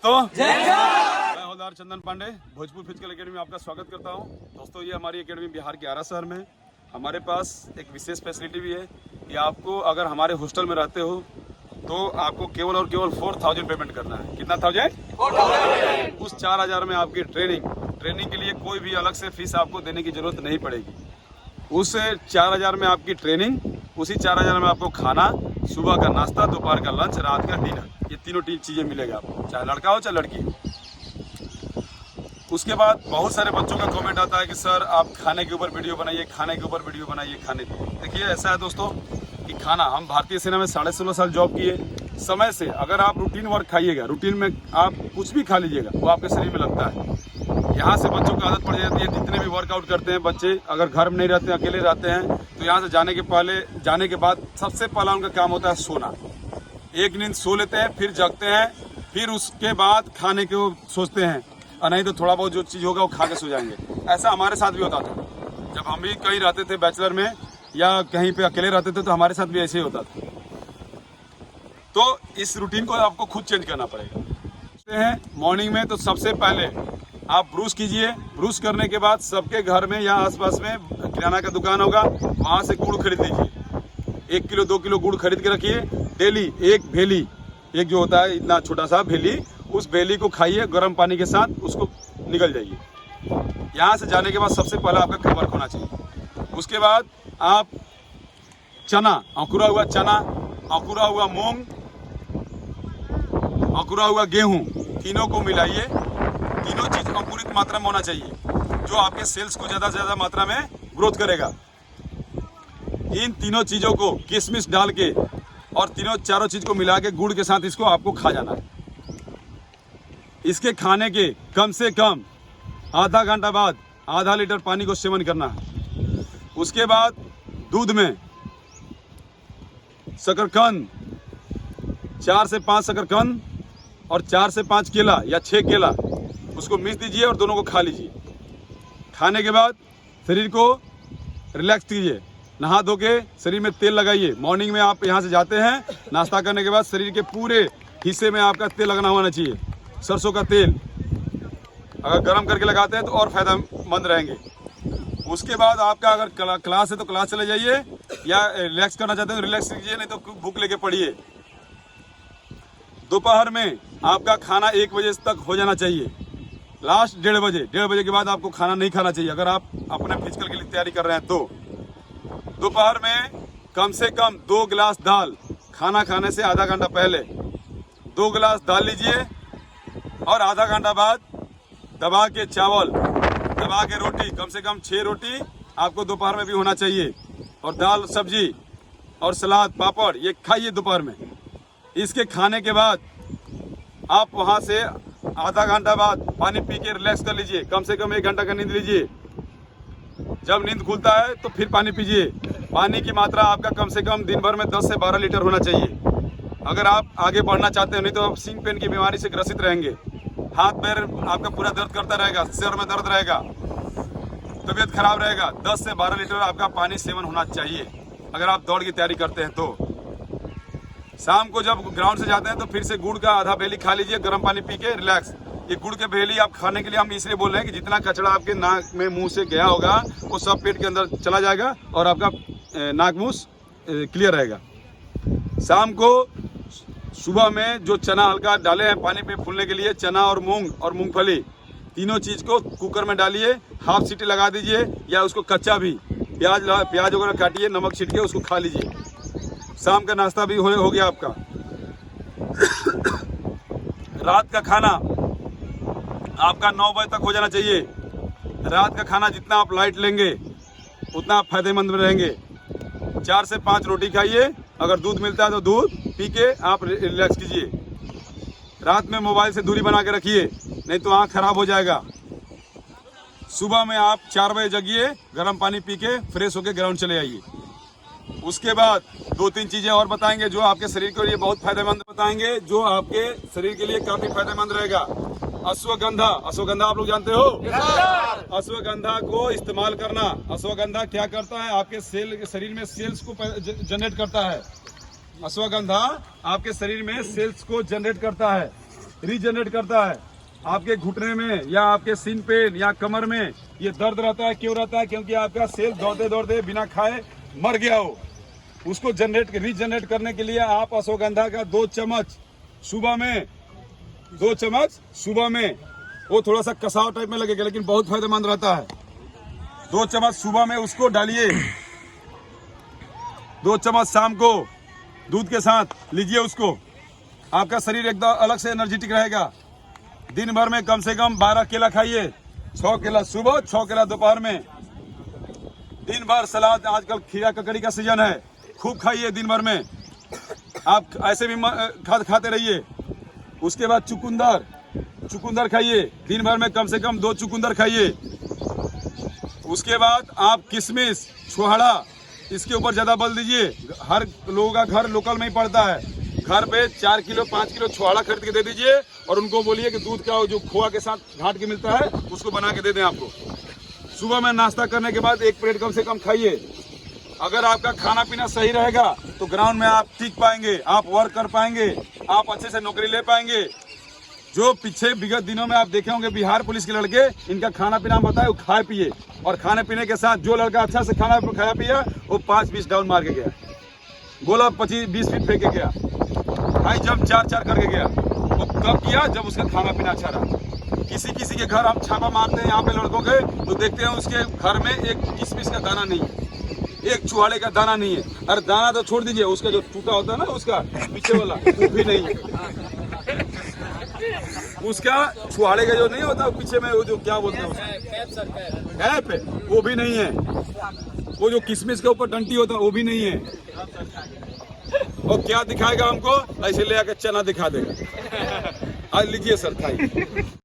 दोस्तों मैं हवलदार चंदन Pandey Bhojpur physical academy में आपका स्वागत करता हूं। दोस्तों ये हमारी एकेडमी बिहार के आरा शहर में है। हमारे पास एक विशेष फैसिलिटी भी है कि आपको अगर हमारे हॉस्टल में रहते हो तो आपको केवल और केवल 4000 पेमेंट करना है। कितना 4000? उस 4000 में आपकी ट्रेनिंग के लिए कोई भी अलग से फीस आपको देने की जरूरत नहीं पड़ेगी। उस 4000 में आपकी ट्रेनिंग, उसी 4000 में आपको खाना, सुबह का नाश्ता, दोपहर का लंच, रात का डिनर, ये तीनों चीजें मिलेगा आपको, चाहे लड़का हो चाहे लड़की हो। उसके बाद बहुत सारे बच्चों का कमेंट आता है कि सर आप खाने के ऊपर वीडियो बनाइए, खाने के ऊपर वीडियो बनाइए, खाने के। देखिए ऐसा है दोस्तों कि खाना, हम भारतीय सेना में 16.5 साल जॉब किए। समय से अगर आप रूटीन वर्क खाइएगा, रूटीन में आप कुछ भी खा लीजिएगा, वो आपके शरीर में लगता है। यहाँ से बच्चों को आदत पड़ जाती है, जितने भी वर्कआउट करते हैं बच्चे, अगर घर में नहीं रहते हैं, अकेले रहते हैं, तो यहाँ से जाने के बाद सबसे पहला उनका काम होता है सोना। एक नींद सो लेते हैं, फिर जगते हैं, फिर उसके बाद खाने के सोचते हैं, और नहीं तो थोड़ा बहुत जो चीज़ होगा वो खा के सो जाएंगे। ऐसा हमारे साथ भी होता था। जब हम भी कहीं रहते थे बैचलर में या कहीं पे अकेले रहते थे तो हमारे साथ भी ऐसे ही होता था। तो इस रूटीन को आपको खुद चेंज करना पड़ेगा। मॉर्निंग में तो सबसे पहले आप ब्रूश कीजिए। ब्रूश करने के बाद सबके घर में या आसपास में किराना का दुकान होगा, वहाँ से गुड़ खरीद लीजिए। 1 किलो 2 किलो गुड़ खरीद के रखिए। डेली एक भेली, एक जो होता है इतना छोटा सा भेली, उस भेली को खाइए गर्म पानी के साथ, उसको निकल जाइए। यहाँ से जाने के बाद सबसे पहले आपका कमर होना चाहिए। उसके बाद आप चना, अंकुरा हुआ चना, अंकुरा हुआ मूंग, अंकुरा हुआ गेहूं, तीनों को मिलाइए। तीनों चीज अंकुरित मात्रा में होना चाहिए, जो आपके सेल्स को ज्यादा से ज्यादा मात्रा में ग्रोथ करेगा। इन तीनों चीजों को किशमिश डाल के और चारों चीज को मिला के गुड़ के साथ इसको आपको खा जाना है। इसके खाने के कम से कम आधा घंटा बाद आधा लीटर पानी को सेवन करना है। उसके बाद दूध में शकरकंद, 4 से 5 शकरकंद और 4 से 5 केला या 6 केला, उसको मिक्स दीजिए और दोनों को खा लीजिए। खाने के बाद शरीर को रिलैक्स कीजिए, नहा धो के शरीर में तेल लगाइए। मॉर्निंग में आप यहाँ से जाते हैं, नाश्ता करने के बाद शरीर के पूरे हिस्से में आपका तेल लगना होना चाहिए। सरसों का तेल अगर गर्म करके लगाते हैं तो और फायदेमंद रहेंगे। उसके बाद आपका अगर क्लास है तो क्लास चले जाइए, या रिलैक्स करना चाहते हैं तो रिलैक्स कीजिए, नहीं तो बुक लेके पढ़िए। दोपहर में आपका खाना 1 बजे तक हो जाना चाहिए, लास्ट 1:30 बजे। 1:30 बजे के बाद आपको खाना नहीं खाना चाहिए अगर आप अपने फिजिकल के लिए तैयारी कर रहे हैं तो। दोपहर में कम से कम 2 गिलास दाल, खाना खाने से आधा घंटा पहले 2 गिलास दाल लीजिए, और आधा घंटा बाद दबा के चावल, दबा के रोटी, कम से कम 6 रोटी आपको दोपहर में भी होना चाहिए, और दाल, सब्जी और सलाद, पापड़, ये खाइए दोपहर में। इसके खाने के बाद आप वहां से आधा घंटा बाद पानी पी के रिलैक्स कर लीजिए। कम से कम 1 घंटा का नींद लीजिए। जब नींद खुलता है तो फिर पानी पीजिए। पानी की मात्रा आपका कम से कम दिन भर में 10 से 12 लीटर होना चाहिए अगर आप आगे बढ़ना चाहते हैं, नहीं तो आप सिंग पेन की बीमारी से ग्रसित रहेंगे। हाथ पैर आपका पूरा दर्द करता रहेगा, सिर में दर्द रहेगा, तबीयत खराब रहेगा। 10 से 12 लीटर आपका पानी सेवन होना चाहिए अगर आप दौड़ की तैयारी करते हैं तो। शाम को जब ग्राउंड से जाते हैं तो फिर से गुड़ का आधा भेली खा लीजिए, गर्म पानी पी के रिलैक्स। ये गुड़ के भेली आप खाने के लिए हम इसलिए बोल रहे हैं कि जितना कचरा आपके नाक में मुंह से गया होगा वो सब पेट के अंदर चला जाएगा और आपका नाक मुंह क्लियर रहेगा। शाम को सुबह में जो चना हल्का डाले हैं पानी पे फूलने के लिए, चना और मूंग और मूंगफली, तीनों चीज को कुकर में डालिए, हाफ सीटी लगा दीजिए, या उसको कच्चा भी प्याज वगैरह काटिए, नमक छीट के उसको खा लीजिए। शाम का नाश्ता भी हो गया आपका। रात का खाना आपका 9 बजे तक हो जाना चाहिए। रात का खाना जितना आप लाइट लेंगे उतना आप फायदेमंद में रहेंगे। 4 से 5 रोटी खाइए, अगर दूध मिलता है तो दूध पी के आप रिलैक्स कीजिए। रात में मोबाइल से दूरी बना के रखिए, नहीं तो आँख खराब हो जाएगा। सुबह में आप 4 बजे जगिए, गर्म पानी पी के फ्रेश होके ग्राउंड चले आइए। उसके बाद 2-3 चीजें और बताएंगे जो आपके शरीर के लिए बहुत फायदेमंद बताएंगे, जो आपके शरीर के लिए काफी फायदेमंद रहेगा। अश्वगंधा आप लोग जानते हो? अश्वगंधा को इस्तेमाल करना। अश्वगंधा क्या करता है, आपके शरीर में सेल्स को जनरेट करता है। अश्वगंधा आपके शरीर में सेल्स को जनरेट करता है। रीजनरेट करता है। आपके घुटने में या आपके सीन पेन या कमर में ये दर्द रहता है, क्यों रहता है? क्योंकि आपका सेल दौड़ते दौड़ते बिना खाए मर गया हो। उसको रीजनरेट करने के लिए आप अश्वगंधा का 2 चम्मच सुबह में, 2 चम्मच सुबह में, वो थोड़ा सा कसाव टाइप में लगेगा लेकिन बहुत फायदेमंद रहता है। 2 चम्मच सुबह में उसको डालिए, 2 चम्मच शाम को दूध के साथ लीजिए उसको। आपका शरीर एकदम अलग से एनर्जेटिक रहेगा। दिन भर में कम से कम 12 केला खाइए, 6 केला सुबह, 6 केला दोपहर में। दिन भर सलाद, आजकल खीरा ककड़ी का सीजन है, खूब खाइए दिन भर में। आप ऐसे भी खाते रहिए। उसके बाद चुकंदर खाइए, दिन भर में कम से कम 2 चुकंदर खाइए। उसके बाद आप किशमिश, छुहाड़ा, इसके ऊपर ज्यादा बल दीजिए। हर लोगों का घर लोकल में ही पड़ता है। घर पे 4 किलो 5 किलो छुहाड़ा खरीद के दे दीजिए और उनको बोलिए कि दूध का जो खोआ के साथ घाट के मिलता है उसको बना के दे दें आपको। सुबह में नाश्ता करने के बाद 1 प्लेट कम से कम खाइए। अगर आपका खाना पीना सही रहेगा तो ग्राउंड में आप टिक पाएंगे, आप वर्क कर पाएंगे, आप अच्छे से नौकरी ले पाएंगे। जो पीछे विगत दिनों में आप देखे होंगे बिहार पुलिस के लड़के, इनका खाना पीना बताए वो खाए पिए, और खाने पीने के साथ जो लड़का अच्छा से खाना खाया पिया वो 5-20 डाउन मार के गया, गोला 25-20 फीट फेंक के गया, हाई जंप 4-4 करके गया। वो कब किया? जब उसका खाना पीना अच्छा रहा। किसी के घर हम छापा मारते हैं यहाँ पे लड़कों के, तो देखते हैं उसके घर में एक किशमिश का दाना नहीं है, एक चुहाड़े का दाना नहीं है। अरे दाना तो छोड़ दीजिए, उसका जो टूटा होता है ना उसका पीछे वाला, वो भी नहीं है। उसका छुहाड़े का जो नहीं होता पीछे में, वो जो क्या बोलते हैं कैप है, वो भी नहीं है। वो जो किशमिश के ऊपर डंटी होता है वो भी नहीं है। और क्या दिखाएगा हमको? ऐसे ले आकर चना दिखा देगा। आज लीजिए सर, खाइए।